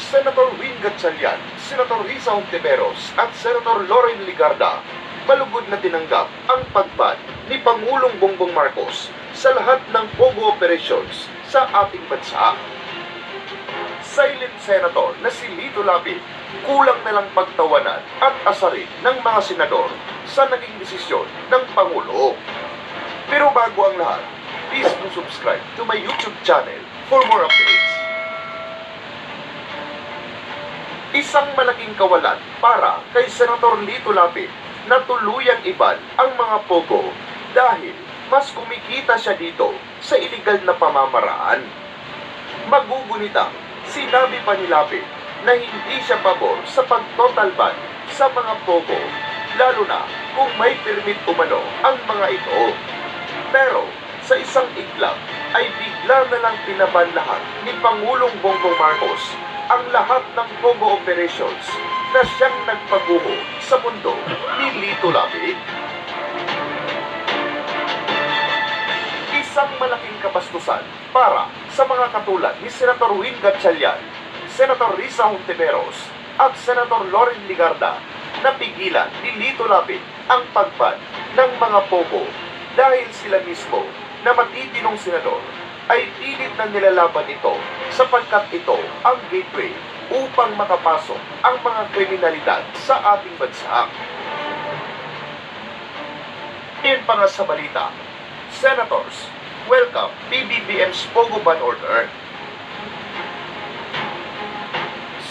Senator Win Gatchalian, Senator Risa Hontiveros at Senator Loren Ligarda malugod na tinanggap ang pagban ni Pangulong Bongbong Marcos sa lahat ng POGO operations sa ating bansa. Silent Senator na si Lito Lapid kulang na lang pagtawanan at asarin ng mga senador sa naging desisyon ng Pangulo. Pero bago ang lahat, please do subscribe to my YouTube channel for more updates. Isang malaking kawalan para kay Senator Lito Lapid na tuluyang iban ang mga POGO dahil mas kumikita siya dito sa iligal na pamamaraan. Magugunitang sinabi pa ni Lapid na hindi siya pabor sa pag-total ban sa mga POGO, lalo na kung may permit umano ang mga ito. Pero sa isang iglap ay bigla na lang pinaban lahat ni Pangulong Bongbong Marcos ang lahat ng POGO operations na siyang nagpaguho sa mundo ni Lito Lapid. Isang malaking kabastusan para sa mga katulad ni Senator Win Gatchalian, Senator Risa Hontiveros at Senator Loren Ligarda na pigilan ni Lito Lapid ang pagban ng mga POGO dahil sila mismo na matitinong senador ay pilit na nilalaban ito sapagkat ito ang gateway upang makapasok ang mga kriminalidad sa ating bansa. Iyon pa nga sa balita, Senators welcome PBBM's POGO ban order.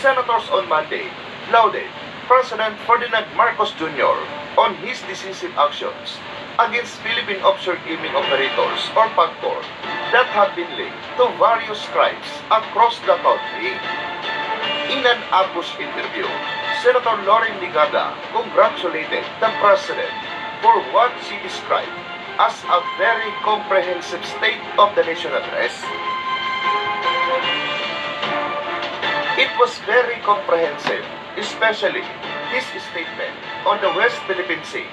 Senators on Monday lauded President Ferdinand Marcos Jr. on his decisive actions against Philippine offshore gaming operators or PAGCOR that have been linked to various crimes across the country. In an ambush interview, Senator Loren Ligarda congratulated the President for what she described as a very comprehensive State of the Nation address. It was very comprehensive, especially his statement on the West Philippine Sea,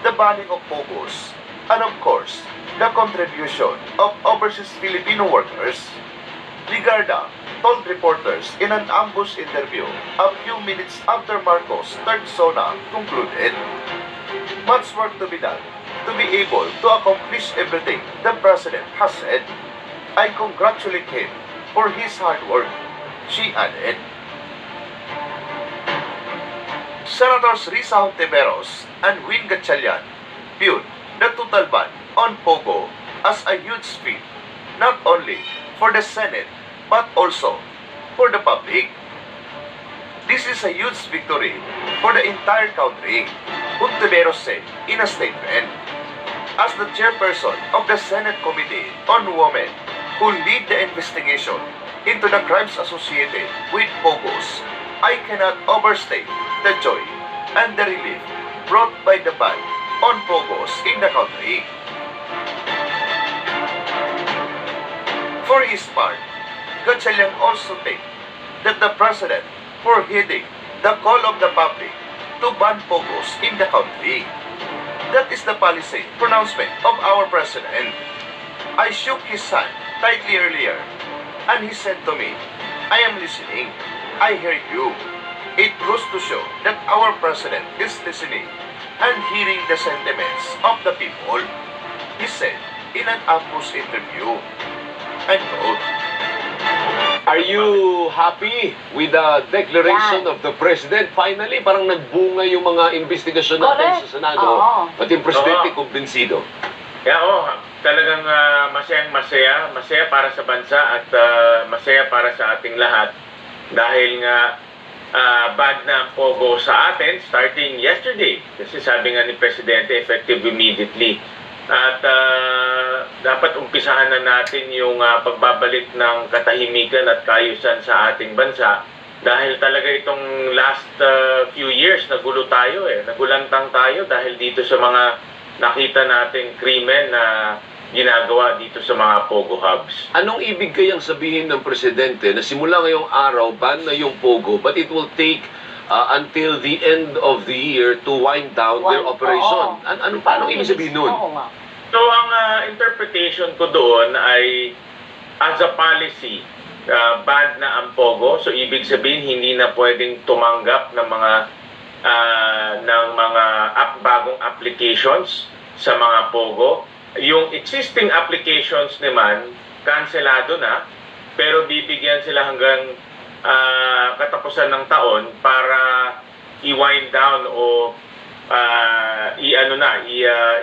the banning of POGOs, and of course, the contribution of overseas Filipino workers. Ligarda told reporters in an ambush interview a few minutes after Marcos' third SONA concluded. Much work to be done to be able to accomplish everything the President has said. I congratulate him for his hard work, she added. Senators Risa Hontiveros and Win Gatchalian viewed the total ban on POGO as a huge feat, not only for the Senate but also for the public. This is a huge victory for the entire country, Hontiveros said in a statement. As the chairperson of the Senate Committee on Women who lead the investigation into the crimes associated with POGOs, I cannot overstate the joy and the relief brought by the ban on POGOs in the country. For his part, Gatchalian also thanked that the President for heeding the call of the public to ban POGOs in the country. That is the policy pronouncement of our President. I shook his hand tightly earlier and he said to me, I am listening. I hear you. It goes to show that our President is listening and hearing the sentiments of the people, he said in an ambush interview. End quote. Are you happy with the declaration of the President? Finally, parang nagbunga yung mga investigasyon natin sa Senado. Pati yung Presidente kumbinsido. Talagang masayang-masaya. Masaya para sa bansa at masaya para sa ating lahat. Dahil nga bad na ang POGO sa atin starting yesterday. Kasi sabi nga ni Presidente, effective immediately. At dapat umpisahan na natin yung pagbabalik ng katahimikan at kaayusan sa ating bansa. Dahil talaga itong last few years, nagulo tayo nagulantang tayo dahil dito sa mga nakita nating krimen na ginagawa dito sa mga POGO hubs. Anong ibig kayang sabihin ng Presidente na simula ngayong araw, ban na yung POGO, but it will take until the end of the year to wind down their operation? Paano ibig sabihin nun? So, ang interpretation ko doon ay as a policy, banned na ang Pogo. So ibig sabihin hindi na pwedeng tumanggap ng mga bagong applications sa mga Pogo. Yung existing applications naman kanselado na, pero bibigyan sila hanggang katapusan ng taon para i-wind down o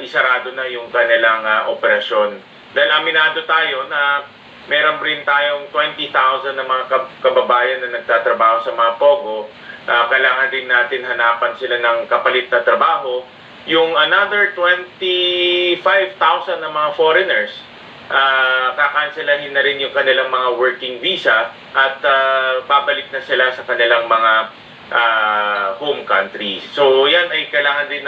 isarado na yung kanilang operasyon. Dahil aminado tayo na meron rin tayong 20,000 na mga kababayan na nagtatrabaho sa mga Pogo. Kailangan din natin hanapan sila ng kapalit na trabaho. Yung another 25,000 na mga foreigners, kakanselahin na rin yung kanilang mga working visa at babalik na sila sa kanilang mga home countries. So yan ay kailangan din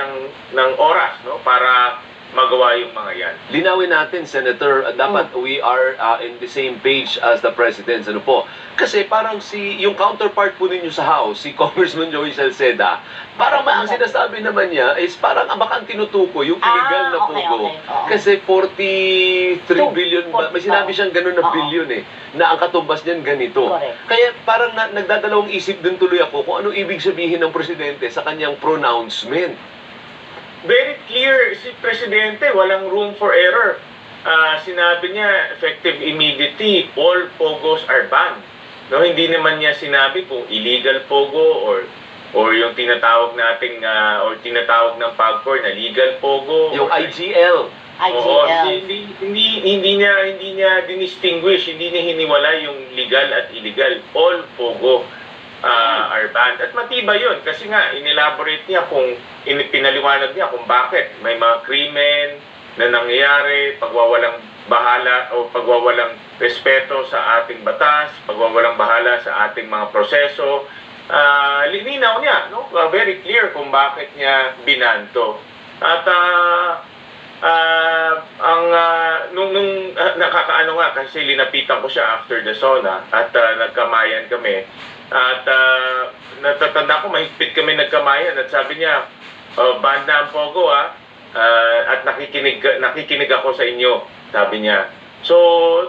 ng oras, no, para magawa yung mga yan. Linawin natin, Senator, dapat we are in the same page as the President. Ano po? Kasi parang yung counterpart po ninyo sa House, si Congressman Joey Salceda, parang ang sinasabi naman niya is parang baka tinutuko yung illegal na Pogo. Kasi 43 billion, may sinabi siyang ganun na billion na ang katumbas niyan ganito. Kaya parang nagdadalawang isip din tuloy ako kung ano ibig sabihin ng Presidente sa kanyang pronouncement. Very clear si Presidente, walang room for error. Sinabi niya, effective immediately, all Pogos are banned. No, hindi naman niya sinabi kung illegal Pogo or yung tinatawag nating or tinatawag ng PAGCOR na legal Pogo. Yung IGL. Oo, hindi niya dinistinguish, hindi niya hiniwala yung legal at illegal. All Pogo are banned. At matibay yun kasi nga inelaborate niya pinaliwanag niya kung bakit may mga krimen na nangyayari, pagwawalang bahala o pagwawalang respeto sa ating batas, pagwawalang bahala sa ating mga proseso. Lininaw niya, no? Very clear kung bakit niya binanto. At nung nakakaano nga kasi linapitan ko siya after the SONA at nagkamayan kami. At natatanda ko, mahigpit kami nagkamayan at sabi niya, banda ang Pogo at nakikinig ako sa inyo, sabi niya. So,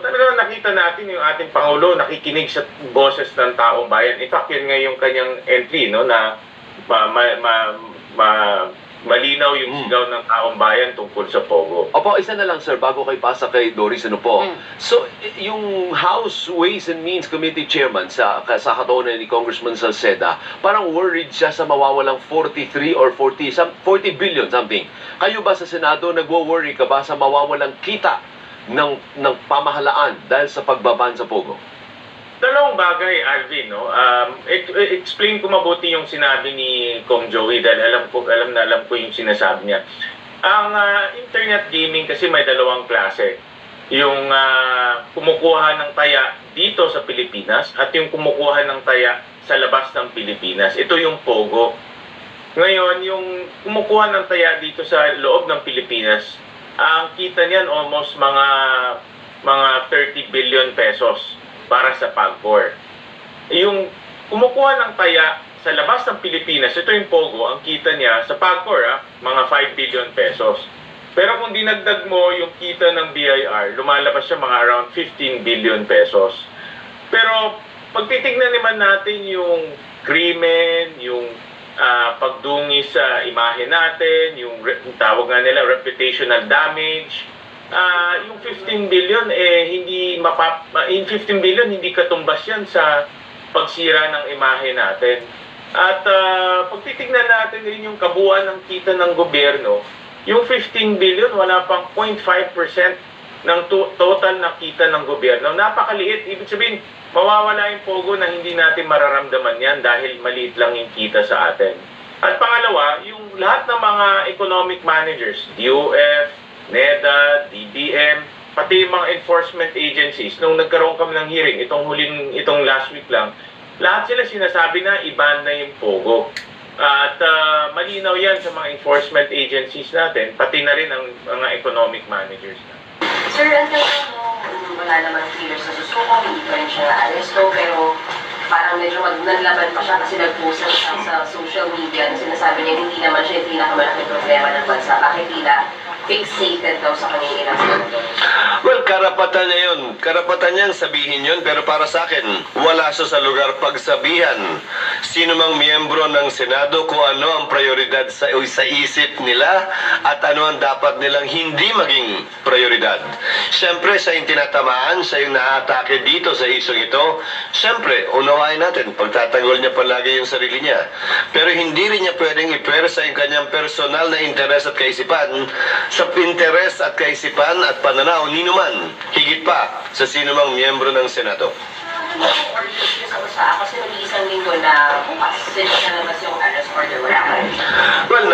talagang nakita natin yung ating Pangulo nakikinig sa boses ng taong bayan. In fact, yun nga yung kanyang entry, no, na malinaw yung sigaw ng taong bayan tungkol sa Pogo. Opo, isa na lang sir, bago kayo pasa kay Doris, ano po. So, yung House Ways and Means Committee Chairman sa katotohanan ni Congressman Salceda, parang worried siya sa mawawalang 43 or 40 billion something. Kayo ba sa Senado, nagwo-worry ka ba sa mawawalang kita ng pamahalaan dahil sa pagbaban sa Pogo? Dalawang bagay, Alvin, no? Explain ko mabuti yung sinabi ni Kong Joey dahil alam ko yung sinasabi niya. Ang internet gaming kasi may dalawang klase. Yung kumukuha ng taya dito sa Pilipinas at yung kumukuha ng taya sa labas ng Pilipinas. Ito yung Pogo. Ngayon, yung kumukuha ng taya dito sa loob ng Pilipinas, ang kita niyan almost mga 30 billion pesos para sa PAGCOR. Yung kumukuha ng taya sa labas ng Pilipinas, ito yung Pogo, ang kita niya sa PAGCOR, mga 5 billion pesos. Pero kung dinagdag mo yung kita ng BIR, lumalabas siya mga around 15 billion pesos. Pero pag titignan naman natin yung krimen, yung pagdungi sa imahe natin, yung tawag nga nila reputational damage, yung 15 billion in 15 billion hindi katumbas yan sa pagsira ng imahe natin. At pag titignan natin rin yung kabuuan ng kita ng gobyerno, yung 15 billion wala pang 0.5% ng total na kita ng gobyerno. Napakaliit. Ibig sabihin, mawawala yung Pogo na hindi natin mararamdaman yan dahil maliit lang yung kita sa atin. At pangalawa, yung lahat ng mga economic managers, DOF, NEDA, DBM, pati yung mga enforcement agencies, nung nagkaroon kami ng hearing, itong last week lang, lahat sila sinasabi na i-ban na yung Pogo. At malinaw yan sa mga enforcement agencies natin, pati na rin ang mga economic managers natin. Sir, until wala naman clear sa susuko, hindi pa rin siya na-aresto, pero parang medyo nanlaban pa siya kasi nag-post siya sa social media na sinasabi niya hindi naman siya yung pinakamalaking problema ng bansa. Bakit tila fixated daw sa kanyang ilang Well, karapatan niya yun. Karapatan niyang sabihin yun, pero para sa akin, wala siya sa lugar pagsabihan. Sino mang miyembro ng Senado kung ano ang prioridad sa isip nila at ano ang dapat nilang hindi maging prioridad. Siyempre, siya yung tinatamaan, siya yung naatake dito sa isyong ito. Siyempre, unawain natin, pagtatanggol niya palagi yung sarili niya. Pero hindi rin niya pwedeng ipersa yung kanyang personal na interes at kaisipan sa interes at kaisipan at pananaw ni man, higit pa sa sino mang miyembro ng Senado. Kasi nag-iisang linggo na bukas, since nalabas yung arrest order, wala ka rin. Well,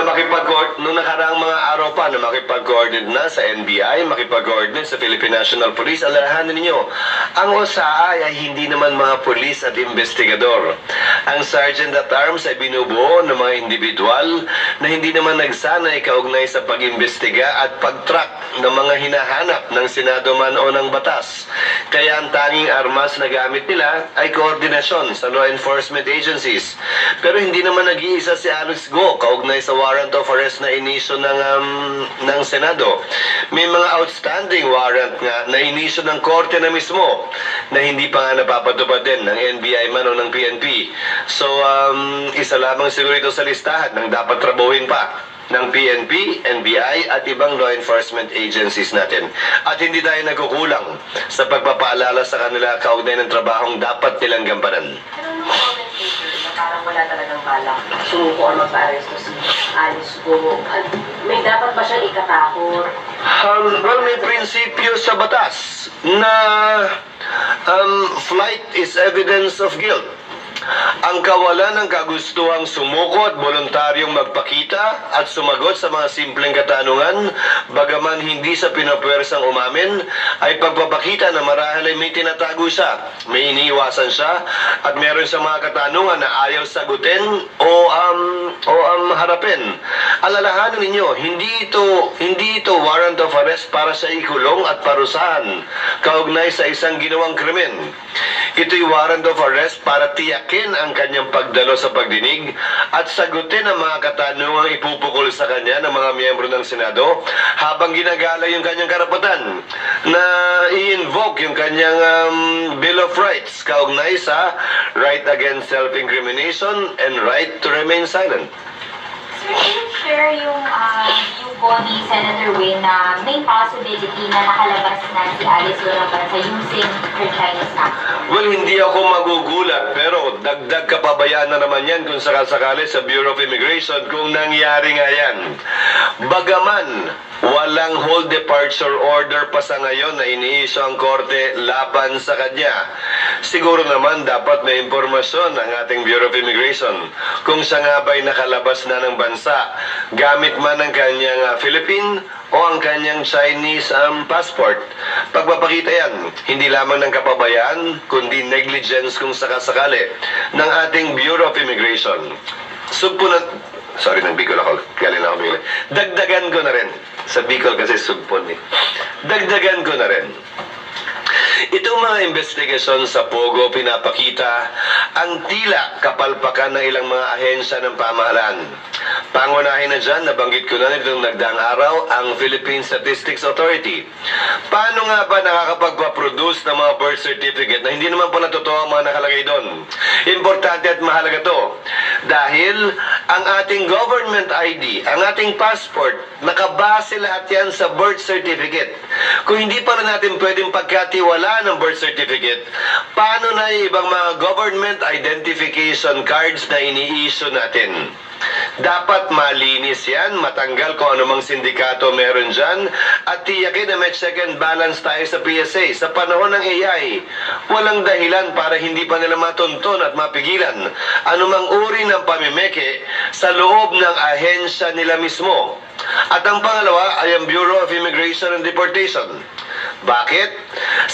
nung nakaraang mga araw pa na makipag-coordinate na sa NBI, makipag-coordinate sa Philippine National Police, alalahanin ninyo, ang OSAA ay hindi naman mga polis at investigador. Ang Sergeant at Arms ay binubuo ng mga individual na hindi naman nagsanay kaugnay sa pag-imbestiga at pag-track ng mga hinahanap ng Senado man o ng batas. Kaya ang tanging armas na gamit nila ay koordinasyon sa law enforcement agencies. Pero hindi naman nag-iisa si Alex Go kaugnay sa warrant of arrest na inisyo ng Senado. May mga outstanding warrant nga na inisyo ng korte na mismo na hindi pa nga napapatupad din ng NBI man o ng PNP. So, isa lamang siguro ito sa listahan ng dapat trabuhin pa ng PNP, NBI at ibang law enforcement agencies natin. At hindi tayo nagkukulang sa pagpapaalala sa kanila kaugnay ng trabahong dapat nilang gampanan. Pero nung commentator na parang wala talagang balak sumuko or magpa-aresto si Alice Go, may dapat ba siyang ikatakot? Well, may prinsipyo sa batas na flight is evidence of guilt. Ang kawalan ng kagustuhang sumuko at voluntaryong magpakita at sumagot sa mga simpleng katanungan, bagaman hindi sa pinapwersang umamin, ay pagpapakita na marahil ay may tinatago siya, may iniiwasan siya, at meron siyang mga katanungan na ayaw sagutin o harapin. Alalahanin ninyo, hindi ito warrant of arrest para sa ikulong at parusahan kaugnay sa isang ginawang krimen. Ito'y warrant of arrest para tiyakin ang kanyang pagdalo sa pagdinig at sagutin ang mga katanungang ipupukol sa kanya ng mga miyembro ng Senado habang ginagala yung kanyang karapatan na i-invoke yung kanyang Bill of Rights kaugnay sa right against self-incrimination and right to remain silent. Sir, can you share yung view ko ni Senator Wayne na may possibility na nakalabas na si Alice Go ng bansa using her Chinese passport? Well, hindi ako magugulat, pero dagdag kapabayaan na naman yan kung sakasakali sa Bureau of Immigration kung nangyari nga yan. Bagaman walang hold departure order pa sa ngayon na iniisyo ang korte laban sa kanya, siguro naman dapat may impormasyon ang ating Bureau of Immigration kung siya nga ba'y nakalabas na ng bansa gamit man ang kanyang Philippine o ang kanyang Chinese passport. Pagpapakita yan, hindi lamang ng kapabayaan, kundi negligence kung sakasakali ng ating Bureau of Immigration. Sugpo na... Sorry, nang Bicol ako. Galing na ako bigla. Dagdagan ko na rin. Sa Bicol kasi sugpon eh. Dagdagan ko na rin. Itong mga investigasyon sa Pogo pinapakita ang tila kapalpakan ng ilang mga ahensya ng pamahalaan. Pangunahin na dyan, nabanggit ko na nitong nagdaang araw, ang Philippine Statistics Authority. Paano nga ba nakakapagpaproduce ng mga birth certificate na hindi naman pala totoo ang mga nakalagay doon? Importante at mahalaga to. Dahil ang ating government ID, ang ating passport, nakabase lahat yan sa birth certificate. Kung hindi pa rin natin pwedeng pagkatiwalaan ng birth certificate, paano na yung ibang mga government identification cards na ini-issue natin? Dapat malinis yan, matanggal kung anumang sindikato meron dyan, at tiyakin na may check and balance tayo sa PSA. Sa panahon ng AI, walang dahilan para hindi pa nila matuntun at mapigilan anumang uri ng pamimeke sa loob ng ahensya nila mismo. At ang pangalawa ay ang Bureau of Immigration and Deportation. Bakit?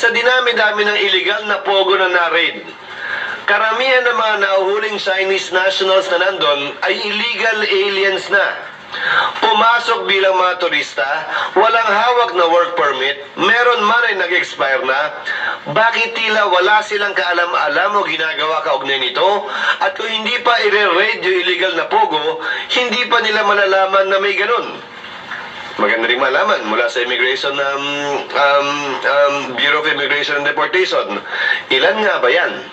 Sa dinami-dami ng illegal na pogo na na-raid, karamihan ng mga nauhuling Chinese nationals na nandun ay illegal aliens na. Pumasok bilang mga turista, walang hawak na work permit, meron man ay nag-expire na, bakit tila wala silang kaalam-alam o ginagawa kaugnay nito? At kung hindi pa i-raid yung illegal na pogo, hindi pa nila malalaman na may ganun. Maganda rin malaman mula sa Bureau of Immigration and Deportation, ilan nga ba yan?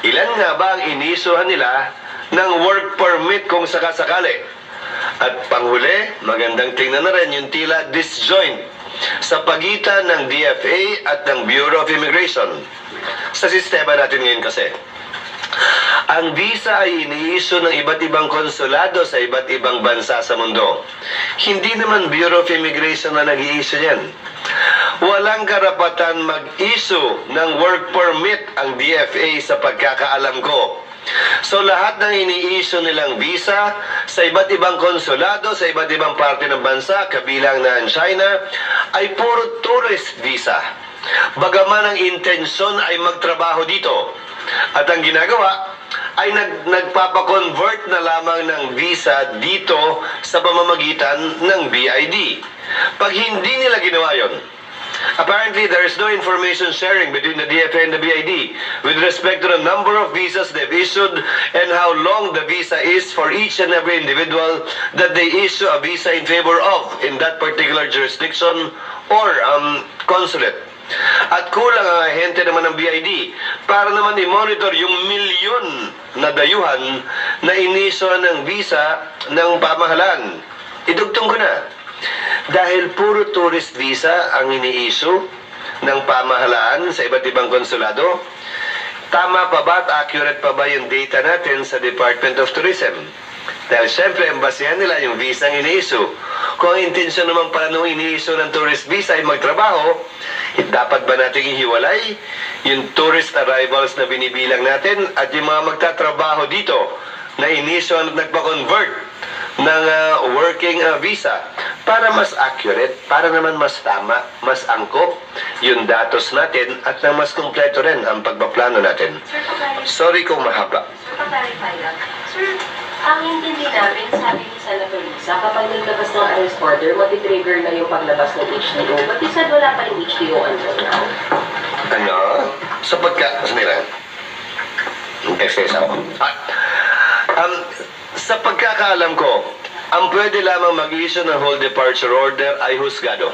Ilan nga ba ang iniisuhan nila ng work permit kung sakasakali? At panghuli, magandang tingnan na rin yung tila disjoint sa pagitan ng DFA at ng Bureau of Immigration. Sa sistema natin ngayon kasi, ang visa ay iniisyu ng iba't ibang konsulado sa iba't ibang bansa sa mundo. Hindi naman Bureau of Immigration na nag-i-issue yan. Walang karapatan mag-issue ng work permit ang DFA sa pagkakaalam ko. So lahat ng ini-issue nilang visa sa iba't ibang konsulado, sa iba't ibang parte ng bansa, kabilang na ang China, ay puro tourist visa. Bagaman ang intensyon ay magtrabaho dito. At ang ginagawa ay nagpapakonvert na lamang ng visa dito sa pamamagitan ng BID. Pag hindi nila ginawa yon, apparently there is no information sharing between the DFA and the BID with respect to the number of visas they've issued and how long the visa is for each and every individual that they issue a visa in favor of in that particular jurisdiction or consulate. At kulang ang ahente naman ng BID para naman i-monitor yung milyon na dayuhan na inisyuhan ng visa ng pamahalaan. Idugtong ko na. Dahil puro tourist visa ang ini-issue ng pamahalaan sa iba't ibang konsulado, tama pa ba at accurate pa ba yung data natin sa Department of Tourism? Dahil syempre, ang basehan nila yung visa ang ini-issue. Kung ang intensyon naman pala nung ini-issue ng tourist visa ay magtrabaho, dapat ba natin ihiwalay yung tourist arrivals na binibilang natin at yung mga magtatrabaho dito na ini-issue at nagpa-convert ng working visa para mas accurate, para naman mas tama, mas angkop yung datos natin at na mas kumpleto rin ang pagpaplano natin. Sorry kung mahaba. Sir, pa-clarify lang. Sir, ang intindi namin, sabi ni Senator Lisa, kapag naglabas ng arrest order, matitrigger na yung paglabas ng HTO. But he said wala pa rin HTO until now. Ano? Sa nila? Excess ako. Sa pagkakaalam ko, ang pwede lamang mag-issue ng whole departure order ay husgado.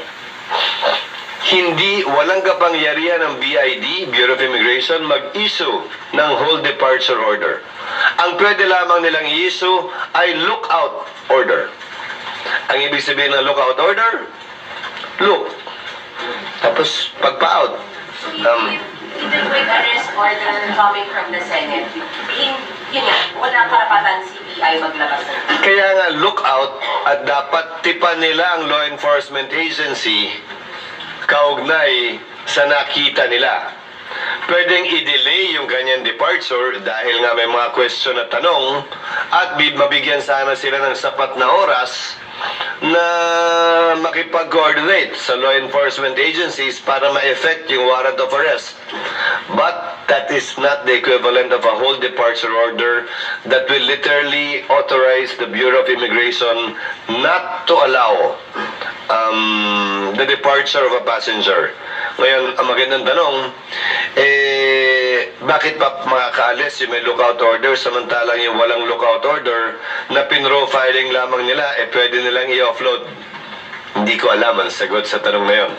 Walang kapangyarihan ng BID, Bureau of Immigration, mag-issue ng whole departure order. Ang pwede lamang nilang i-issue ay lookout order. Ang ibig sabihin ng lookout order, look. Tapos, pagpa-out. Even with arrest order coming from the Senate, yun nga, wala karapatan CBI maglabas ng Kaya nga, lookout at dapat tipan nila ang law enforcement agency kaugnay sa nakita nila. Pwedeng i-delay yung kanyang departure dahil nga may mga question at tanong at mabigyan sana sila ng sapat na oras na makipag-coordinate sa law enforcement agencies para ma-effect yung warrant of arrest. But that is not the equivalent of a whole departure order that will literally authorize the Bureau of Immigration not to allow the departure of a passenger. Ngayon, ang magandang tanong, bakit pa makakaalis yung may lookout order samantalang yung walang lookout order na pinrofiling lamang nila, pwede nilang i-offload? Hindi ko alam ang sagot sa tanong na yun.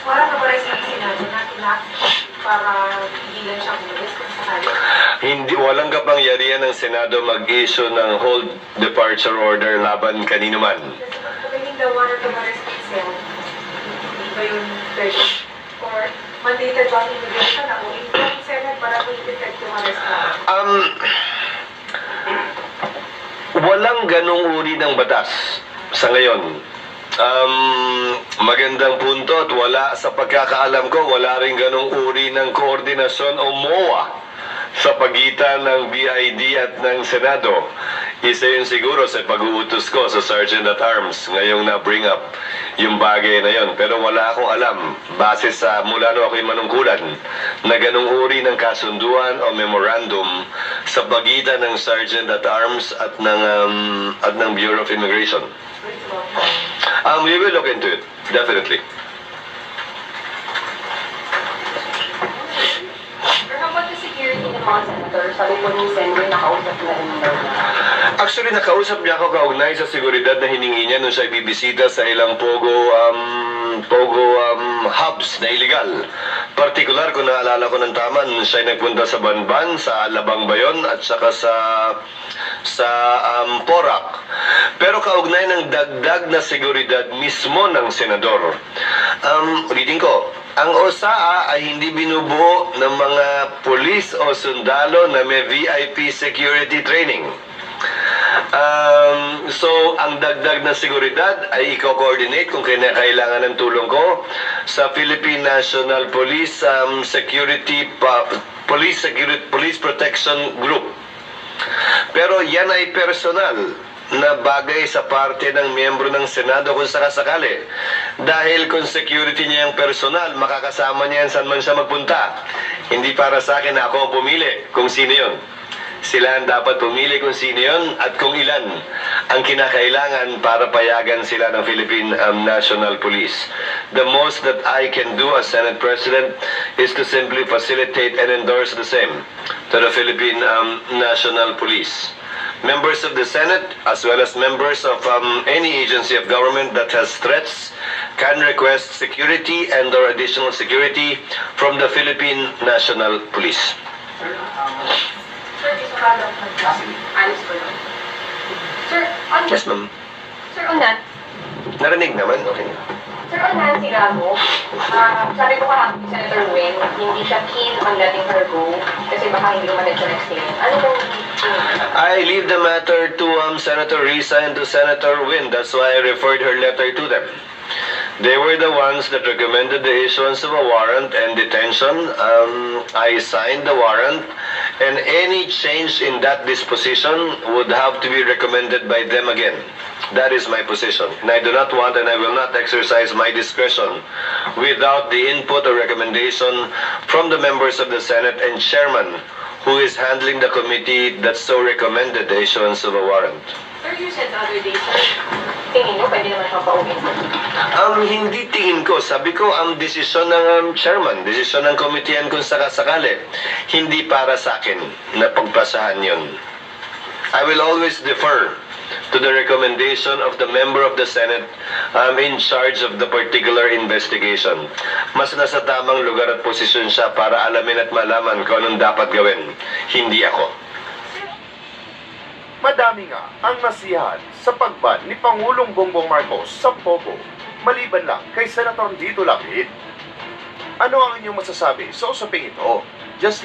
Wala ka ba rin sinabi na para higilan siyang lumabas kung sakali? Walang kapangyarihan ng Senado mag-issue ng hold departure order laban kanino man. Kasi the warrant of arrest itself, hindi ba yun pwede? Or mandated ba ang immigration na kung yung Senate para kung i-effect yung arrest na? Walang ganong uri ng batas sa ngayon. Magandang punto at wala sa pagkakaalam ko, wala rin ganong uri ng koordinasyon o MOA sa pagitan ng BID at ng Senado. Isa yun siguro sa pag-uutos ko sa Sergeant at Arms ngayong na-bring up yung bagay na yon. Pero wala akong alam, base sa mula no ako'y manungkulan, na ganong uri ng kasunduan o memorandum sa pagitan ng Sergeant at Arms at ng Bureau of Immigration. We will look into it, definitely. Or how about the security ng mga senator? Sabi po ni Senator, nakausap na rin daw na. Actually, nakausap niya ako kaugnay sa seguridad na hiningi niya nung siya bibisita sa ilang Pogo hubs na illegal. Partikular, kung naalala ko ng tama, nung siya nagpunta sa Banban, sa Alabang Bayon, at saka sa Porac. Pero kaugnay ng dagdag na seguridad mismo ng senador. Ulitin ko, ang OSAA ay hindi binubuo ng mga pulis o sundalo na may VIP security training. So, ang dagdag na seguridad ay i-coordinate kung kailangan ng tulong ko sa Philippine National Police Police Protection Group. Pero yan ay personal na bagay sa parte ng miyembro ng Senado kung sakasakali. Dahil kung security niya yung personal, makakasama niya yan saan man siya magpunta. Hindi para sa akin na ako ang pumili kung sino yun. Sila ang dapat pumili kung sino yun at kung ilan ang kinakailangan para payagan sila ng Philippine National Police. The most that I can do as Senate President is to simply facilitate and endorse the same to the Philippine National Police. Members of the Senate, as well as members of any agency of government that has threats, can request security and/or additional security from the Philippine National Police. Sir, isa ka lang ayos ko lang. Sir, Yes, ma'am. Sir, on that, Narinig naman? Okay. Sir, on Nancy Ramo, sabi ko kahapon ni Senator Win, hindi siya keen on letting her go kasi baka hindi umalit sa next hearing. Ano kung I leave the matter to Senator Risa and to Senator Win. That's why I referred her letter to them. They were the ones that recommended the issuance of a warrant and detention. I signed the warrant, and any change in that disposition would have to be recommended by them again. That is my position. And I do not want and I will not exercise my discretion without the input or recommendation from the members of the Senate and chairman who is handling the committee that so recommended the issuance of a warrant. Sir, you said the other day, sir, tingin nyo, pwede naman siyang pauwiin. Hindi tingin ko. Sabi ko, ang desisyon ng chairman, desisyon ng komitean kung sakasakali. Hindi para sa akin na pagpasahan yun. I will always defer to the recommendation of the member of the Senate in charge of the particular investigation. Mas nasa tamang lugar at posisyon siya para alamin at malaman kung anong dapat gawin. Hindi ako. Madami nga ang nasiyahan sa pagban ni Pangulong Bongbong Marcos sa Pogo, maliban lang kay Senator Lito Lapid. Ano ang inyong masasabi sa usaping ito? Just leave